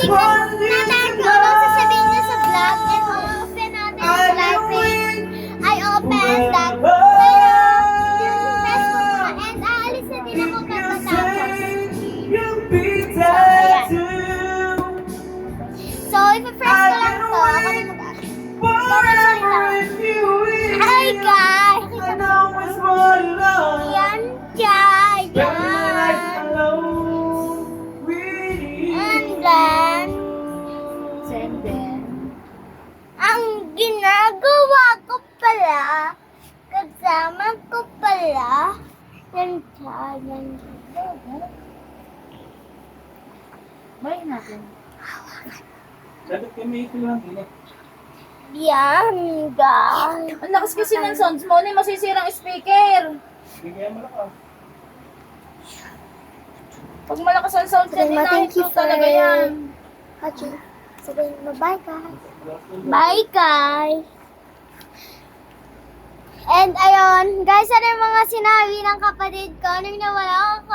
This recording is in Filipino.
tingnan natin kung ano sasabihin niya sa vlog. And open natin yung vlog page. I open that. Pero, yung Facebook ko. And aalis na din ako pagkatapos. So, i-press ko lang to. Ako rin mag-action. Hi guys! Yan guys! And then, ang ginagawa ko pala, kasama ko pala, yan siya, yan siya. May natin. Dapat kami ito lang din eh. Yan guys! Ang lakas kasi ng sounds mo, ni masisirang speaker. Bigyan mo lang ka. Pag malakas ang sound niya, Thank you dinahit talaga yan. Hachi. Sabihin mo, bye guys! Bye guys! And ayun, guys, ano yung mga sinabi ng kapatid ko nung nawala ako?